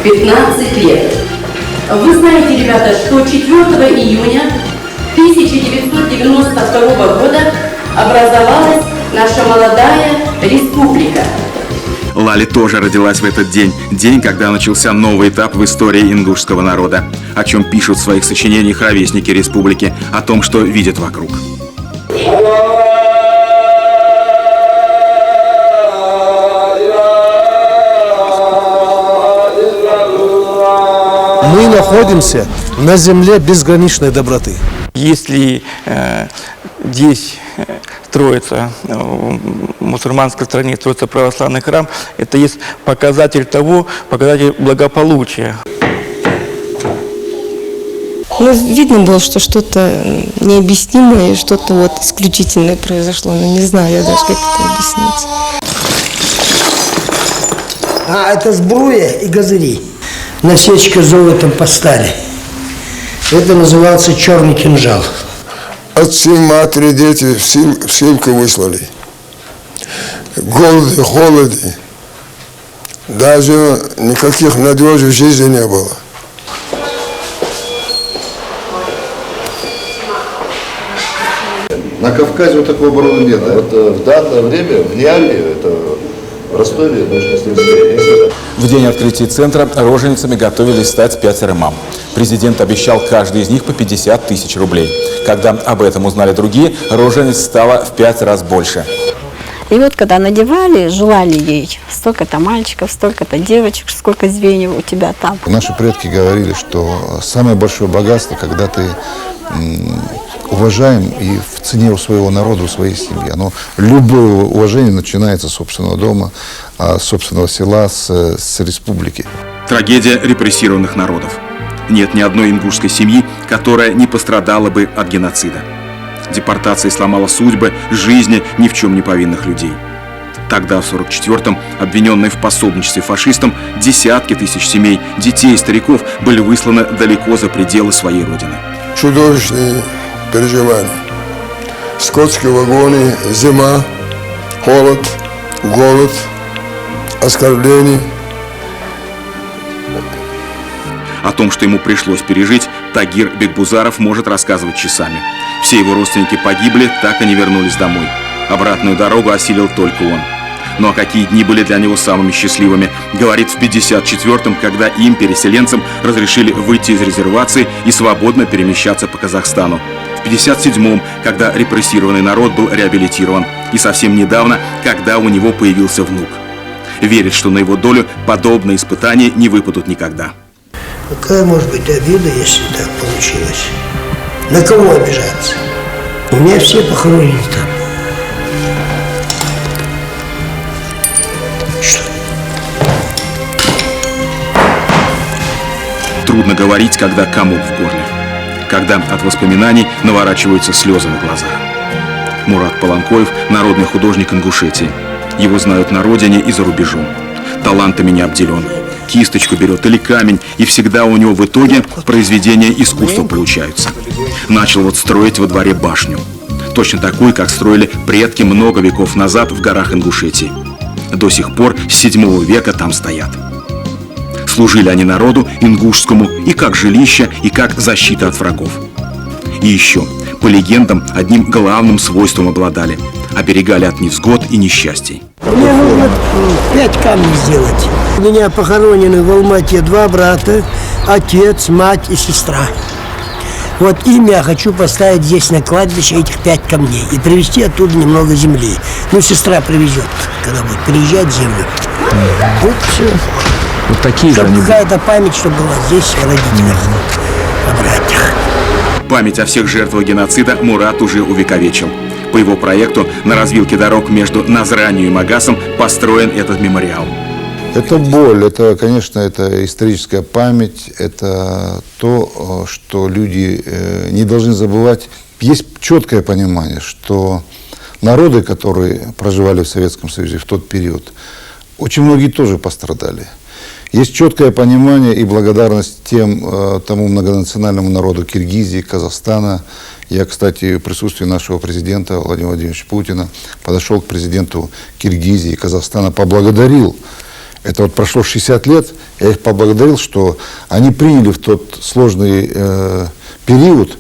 15 лет. Вы знаете, ребята, что 4 июня 1992 года образовалась наша молодая республика. Лали тоже родилась в этот день. День, когда начался новый этап в истории ингушского народа. О чем пишут в своих сочинениях ровесники республики. О том, что видят вокруг. Мы находимся на земле безграничной доброты. Если здесь строится, в мусульманской стране строится православный храм, это есть показатель благополучия. Ну, видно было, что что-то необъяснимое, что-то вот исключительное произошло. Но не знаю я даже, как это объяснить. Это сбруя и газыри. Насечка золотом по стали. Это назывался черный кинжал. Отцы, матери, дети в ссылку выслали. Голоде, холоде. Даже никаких надежд в жизни не было. На Кавказе вот такого обороны нет. Вот в данное время, в Ниале, это в Ростове, нужно с ним встретиться. В день открытия центра роженицами готовились стать 5 мам. Президент обещал каждой из них по 50 тысяч рублей. Когда об этом узнали другие, рожениц стало в 5 раз больше. И вот когда надевали, желали ей столько-то мальчиков, столько-то девочек, сколько звеньев у тебя там. Наши предки говорили, что самое большое богатство, когда ты уважаем и в цене у своего народа, у своей семьи. Любое уважение начинается с собственного дома, с собственного села, с республики. Трагедия репрессированных народов. Нет ни одной ингушской семьи, которая не пострадала бы от геноцида. Депортация сломала судьбы, жизни ни в чем не повинных людей. Тогда, в 1944-м, обвиненные в пособничестве фашистам, десятки тысяч семей, детей и стариков были высланы далеко за пределы своей родины. Чудовищные переживания. Скотские вагоны, зима, холод, голод, оскорбления. О том, что ему пришлось пережить, Тагир Бекбузаров может рассказывать часами. Все его родственники погибли, так и не вернулись домой. Обратную дорогу осилил только он. Ну а какие дни были для него самыми счастливыми, говорит в 1954-м, когда им, переселенцам, разрешили выйти из резервации и свободно перемещаться по Казахстану. В 1957-м, когда репрессированный народ был реабилитирован. И совсем недавно, когда у него появился внук. Верит, что на его долю подобные испытания не выпадут никогда. Какая может быть обида, если так получилось? На кого обижаться? У меня все похоронены там. Что? Трудно говорить, когда комок в горле. Когда от воспоминаний наворачиваются слезы на глазах. Мурат Паланкоев – народный художник Ингушетии. Его знают на родине и за рубежом. Талантами не обделен. Кисточку берет или камень, и всегда у него в итоге произведения искусства получаются. Начал вот строить во дворе башню. Точно такую, как строили предки много веков назад в горах Ингушетии. До сих пор с 7 века там стоят. Служили они народу ингушскому и как жилище, и как защита от врагов. И еще, по легендам, одним главным свойством обладали – оберегали от невзгод и несчастий. Мне нужно 5 камней сделать. У меня похоронены в Алмате 2 брата, отец, мать и сестра. Вот им я хочу поставить здесь на кладбище этих 5 камней и привезти оттуда немного земли. Ну, сестра привезет, когда будет приезжать землю. Вот все. Вот такие чтобы какая-то память, чтобы была здесь о родителях, о братьях. Память о всех жертвах геноцида Мурат уже увековечил. По его проекту на развилке дорог между Назранью и Магасом построен этот мемориал. Это боль, это, конечно, это историческая память, это то, что люди не должны забывать. Есть четкое понимание, что народы, которые проживали в Советском Союзе в тот период, очень многие тоже пострадали. Есть четкое понимание и благодарность тому многонациональному народу Киргизии, Казахстана. Я, кстати, в присутствии нашего президента Владимира Владимировича Путина подошел к президенту Киргизии и Казахстана, поблагодарил Это вот прошло 60 лет, я их поблагодарил, что они приняли в тот сложный период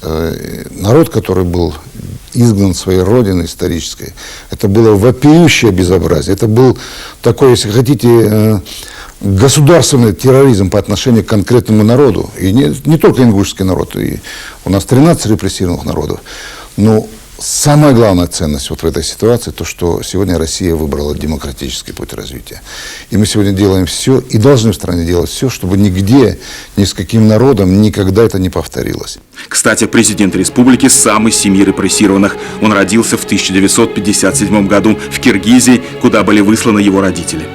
народ, который был изгнан своей родины исторической. Это было вопиющее безобразие. Это был такой, если хотите, государственный терроризм по отношению к конкретному народу. И не только ингушский народ, и у нас 13 репрессированных народов. Но самая главная ценность вот в этой ситуации, то, что сегодня Россия выбрала демократический путь развития. И мы сегодня делаем все, и должны в стране делать все, чтобы нигде, ни с каким народом никогда это не повторилось. Кстати, президент республики сам из семьи репрессированных. Он родился в 1957 году в Киргизии, куда были высланы его родители.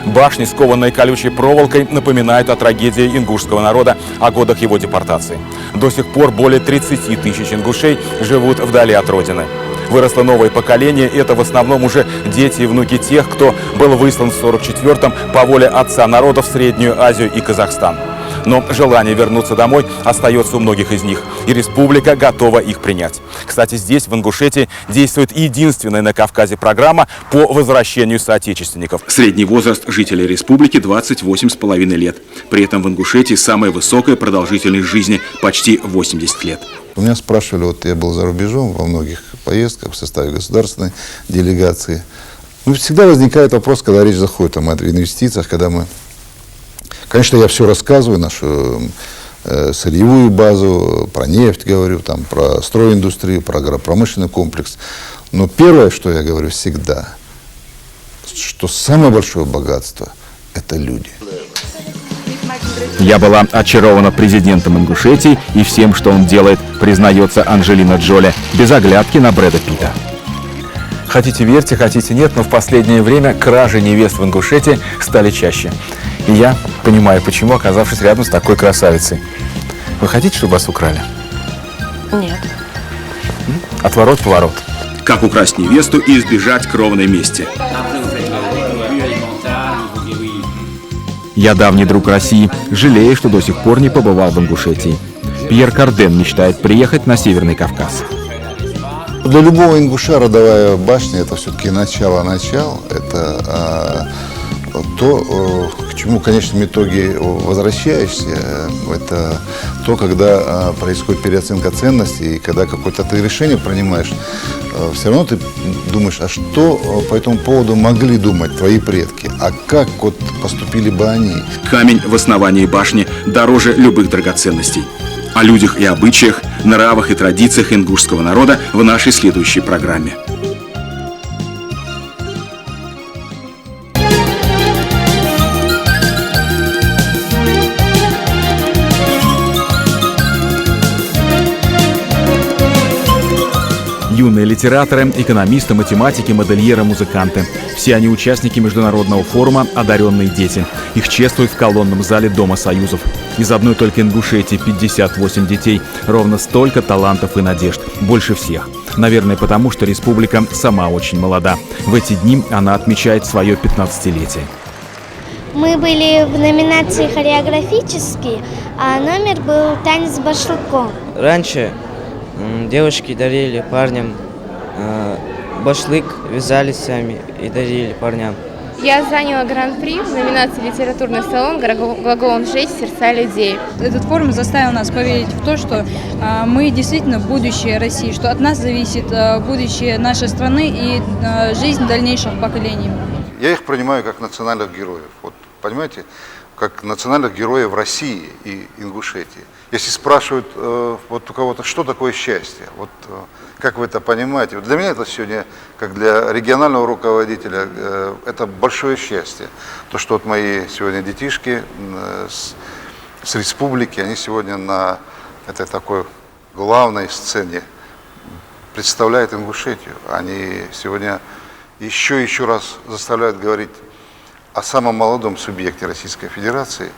Башни, скованные колючей проволокой, напоминают о трагедии ингушского народа, о годах его депортации. До сих пор более 30 тысяч ингушей живут вдали от родины. Выросло новое поколение, это в основном уже дети и внуки тех, кто был выслан в 1944-м по воле отца народов в Среднюю Азию и Казахстан. Но желание вернуться домой остается у многих из них, и республика готова их принять. Кстати, здесь, в Ингушетии, действует единственная на Кавказе программа по возвращению соотечественников. Средний возраст жителей республики 28,5 лет. При этом в Ингушетии самая высокая продолжительность жизни – почти 80 лет. У меня спрашивали, вот я был за рубежом во многих поездках в составе государственной делегации. Ну, всегда возникает вопрос, когда речь заходит о инвестициях, когда мы... Конечно, я все рассказываю, нашу сырьевую базу, про нефть говорю, там, про стройиндустрию, про агропромышленный комплекс. Но первое, что я говорю всегда, что самое большое богатство – это люди. Я была очарована президентом Ингушетии и всем, что он делает, признается Анджелина Джоли, без оглядки на Брэда Питта. Хотите верьте, хотите нет, но в последнее время кражи невест в Ингушетии стали чаще. И я понимаю, почему, оказавшись рядом с такой красавицей. Вы хотите, чтобы вас украли? Нет. Отворот-поворот. Как украсть невесту и избежать кровной мести. Я давний друг России, жалею, что до сих пор не побывал в Ингушетии. Пьер Карден мечтает приехать на Северный Кавказ. Для любого ингуша родовая башня – это все-таки начало-начал. Это то, к чему в конечном итоге возвращаешься. Это то, когда происходит переоценка ценностей, и когда какое-то ты решение принимаешь, все равно ты думаешь, а что по этому поводу могли думать твои предки, а как вот поступили бы они. Камень в основании башни дороже любых драгоценностей. О людях и обычаях, нравах и традициях ингушского народа в нашей следующей программе. Юные литераторы, экономисты, математики, модельеры, музыканты. Все они участники международного форума «Одаренные дети». Их чествуют в колонном зале Дома Союзов. Из одной только Ингушетии 58 детей. Ровно столько талантов и надежд. Больше всех. Наверное, потому что республика сама очень молода. В эти дни она отмечает свое 15-летие. Мы были в номинации хореографический, а номер был танец с башлыком. Раньше девушки дарили парням башлык, вязали сами и дарили парням. Я заняла гран-при в номинации «Литературный салон» глаголом «Сжечь сердца людей». Этот форум заставил нас поверить в то, что мы действительно будущее России, что от нас зависит будущее нашей страны и жизнь дальнейших поколений. Я их принимаю как национальных героев. Вот, понимаете, как национальных героев России и Ингушетии. Если спрашивают вот у кого-то, что такое счастье, вот как вы это понимаете, вот для меня это сегодня, как для регионального руководителя, это большое счастье. То, что вот мои сегодня детишки с республики, они сегодня на этой такой главной сцене представляют Ингушетию. Они сегодня еще раз заставляют говорить о самом молодом субъекте Российской Федерации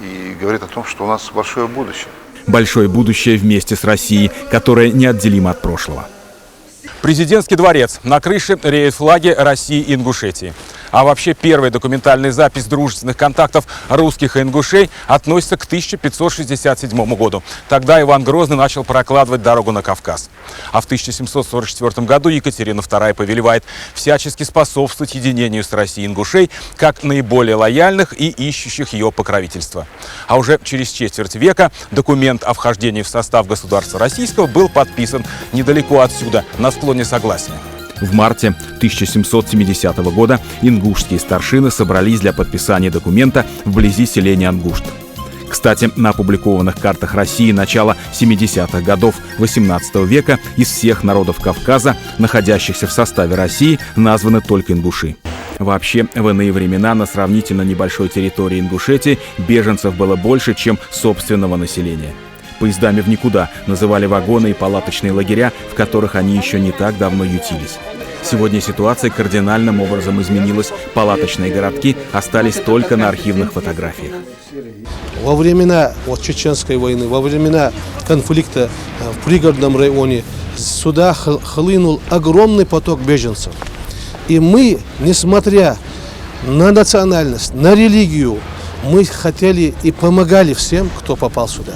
и говорит о том, что у нас большое будущее. Большое будущее вместе с Россией, которое неотделимо от прошлого. Президентский дворец. На крыше реют флаги России и Ингушетии. А вообще первая документальная запись дружественных контактов русских и ингушей относится к 1567 году. Тогда Иван Грозный начал прокладывать дорогу на Кавказ. А в 1744 году Екатерина II повелевает всячески способствовать единению с Россией ингушей как наиболее лояльных и ищущих ее покровительства. А уже через четверть века документ о вхождении в состав государства российского был подписан недалеко отсюда, на склоне Согласия. В марте 1770 года ингушские старшины собрались для подписания документа вблизи селения Ангушт. Кстати, на опубликованных картах России начала 70-х годов XVIII века из всех народов Кавказа, находящихся в составе России, названы только ингуши. Вообще, в иные времена на сравнительно небольшой территории Ингушетии беженцев было больше, чем собственного населения. Поездами в никуда называли вагоны и палаточные лагеря, в которых они еще не так давно ютились. Сегодня ситуация кардинальным образом изменилась. Палаточные городки остались только на архивных фотографиях. Во времена Чеченской войны, во времена конфликта в пригородном районе сюда хлынул огромный поток беженцев. И мы, несмотря на национальность, на религию, мы хотели и помогали всем, кто попал сюда.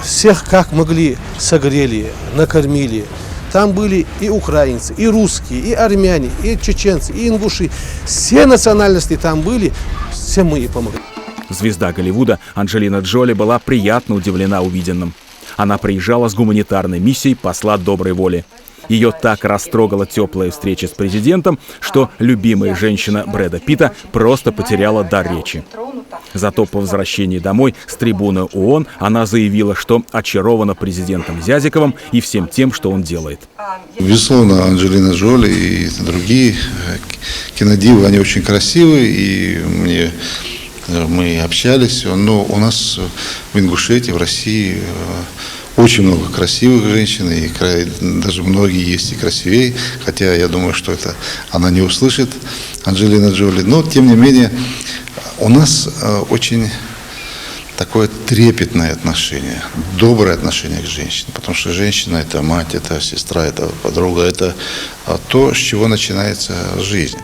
Всех как могли согрели, накормили. Там были и украинцы, и русские, и армяне, и чеченцы, и ингуши. Все национальности там были, всем мы и помогли. Звезда Голливуда Анджелина Джоли была приятно удивлена увиденным. Она приезжала с гуманитарной миссией посла доброй воли. Ее так растрогала теплая встреча с президентом, что любимая женщина Брэда Питта просто потеряла дар речи. Зато по возвращении домой с трибуны ООН она заявила, что очарована президентом Зязиковым и всем тем, что он делает. Безусловно, Анджелина Джоли и другие кинодивы, они очень красивые, и мы общались, но у нас в Ингушетии, в России очень много красивых женщин, и даже многие есть и красивее, хотя я думаю, что это она не услышит, Анджелина Джоли. Но, тем не менее, у нас очень такое трепетное отношение, доброе отношение к женщине, потому что женщина – это мать, это сестра, это подруга, это то, с чего начинается жизнь.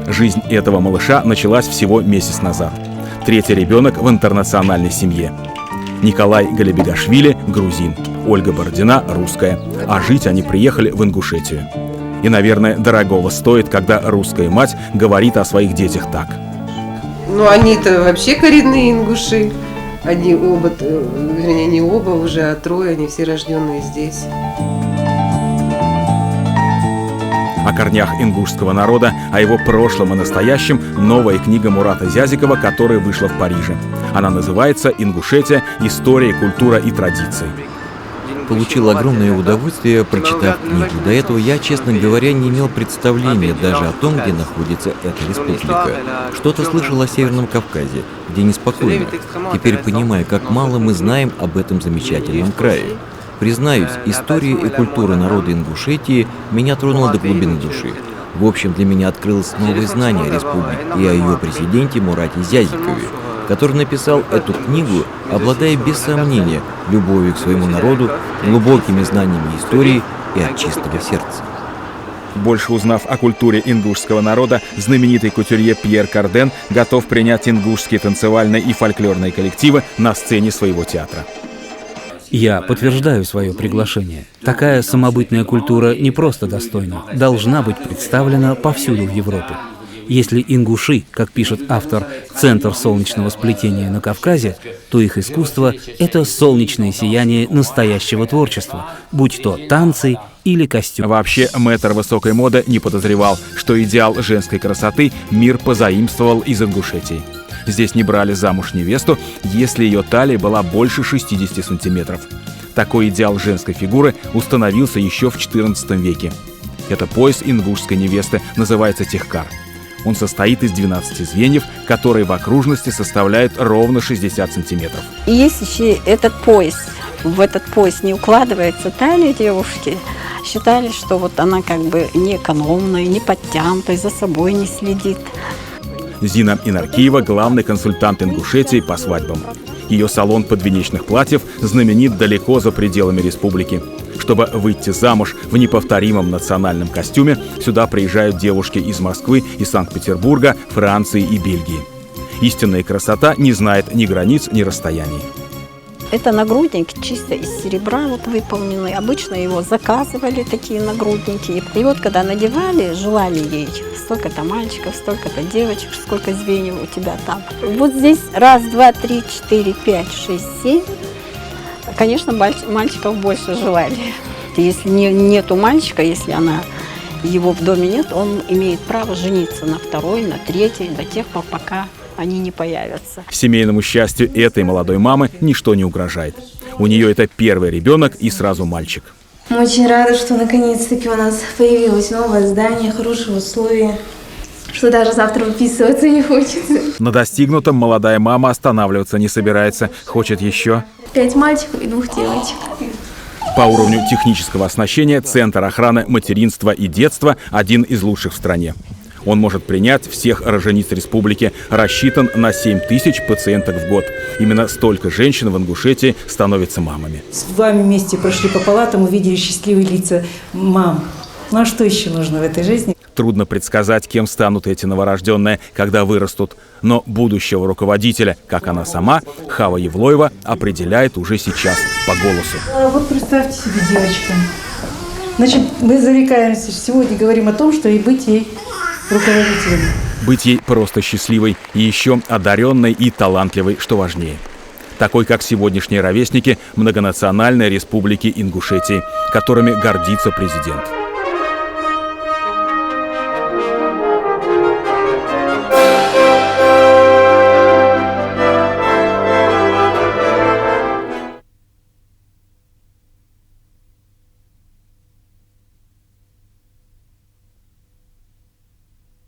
Жизнь этого малыша началась всего месяц назад. Третий ребенок в интернациональной семье. Николай Галибегашвили – грузин, Ольга Бородина – русская, а жить они приехали в Ингушетию. И, наверное, дорогого стоит, когда русская мать говорит о своих детях так. Ну, они-то вообще коренные ингуши. Они оба, вернее, не оба уже, а трое, они все рожденные здесь. О корнях ингушского народа, о его прошлом и настоящем новая книга Мурата Зязикова, которая вышла в Париже. Она называется «Ингушетия. История, культура и традиции». Получил огромное удовольствие, прочитав книгу. До этого я, честно говоря, не имел представления даже о том, где находится эта республика. Что-то слышал о Северном Кавказе, где неспокойно. Теперь понимаю, как мало мы знаем об этом замечательном крае. Признаюсь, история и культура народа Ингушетии меня тронула до глубины души. В общем, для меня открылось новое знание о республике и о ее президенте Мурате Зязикове, который написал эту книгу, обладая без сомнения любовью к своему народу, глубокими знаниями истории и от чистого сердца. Больше узнав о культуре ингушского народа, знаменитый кутюрье Пьер Карден готов принять ингушские танцевальные и фольклорные коллективы на сцене своего театра. Я подтверждаю свое приглашение. Такая самобытная культура не просто достойна, должна быть представлена повсюду в Европе. Если ингуши, как пишет автор, центр солнечного сплетения на Кавказе, то их искусство – это солнечное сияние настоящего творчества, будь то танцы или костюм. Вообще, мэтр высокой моды не подозревал, что идеал женской красоты мир позаимствовал из Ингушетии. Здесь не брали замуж невесту, если ее талия была больше 60 сантиметров. Такой идеал женской фигуры установился еще в XIV веке. Это пояс ингушской невесты, называется техкар. Он состоит из 12 звеньев, которые в окружности составляют ровно 60 сантиметров. И есть еще этот пояс. В этот пояс не укладывается талия девушки. Считали, что вот она как бы не экономная, не подтянутая, за собой не следит. Зина Инаркиева – главный консультант Ингушетии по свадьбам. Ее салон подвенечных платьев знаменит далеко за пределами республики. Чтобы выйти замуж в неповторимом национальном костюме, сюда приезжают девушки из Москвы и Санкт-Петербурга, Франции и Бельгии. Истинная красота не знает ни границ, ни расстояний. Это нагрудники чисто из серебра вот выполнены. Обычно его заказывали, такие нагрудники. И вот когда надевали, желали ей столько-то мальчиков, столько-то девочек, сколько звеньев у тебя там. Вот здесь 1, 2, 3, 4, 5, 6, 7. Конечно, мальчиков больше желали. Если нету мальчика, если его в доме нет, он имеет право жениться на второй, на третьей, до тех пор, пока они не появятся. Семейному счастью этой молодой мамы ничто не угрожает. У нее это первый ребенок и сразу мальчик. Мы очень рады, что наконец-таки у нас появилось новое здание, хорошие условия, что даже завтра выписываться не хочется. На достигнутом молодая мама останавливаться не собирается, хочет еще 5 мальчиков и 2 девочек. По уровню технического оснащения Центр охраны материнства и детства один из лучших в стране. Он может принять всех рожениц республики, рассчитан на 7 тысяч пациенток в год. Именно столько женщин в Ингушетии становятся мамами. С вами вместе прошли по палатам, увидели счастливые лица мам. Ну а что еще нужно в этой жизни? Трудно предсказать, кем станут эти новорожденные, когда вырастут. Но будущего руководителя, как она сама, Хава Евлоева, определяет уже сейчас по голосу. Вот представьте себе, девочка. Значит, мы зарекаемся, сегодня говорим о том, что и быть ей руководителем. Быть ей просто счастливой и еще одаренной и талантливой, что важнее. Такой, как сегодняшние ровесники многонациональной республики Ингушетии, которыми гордится президент.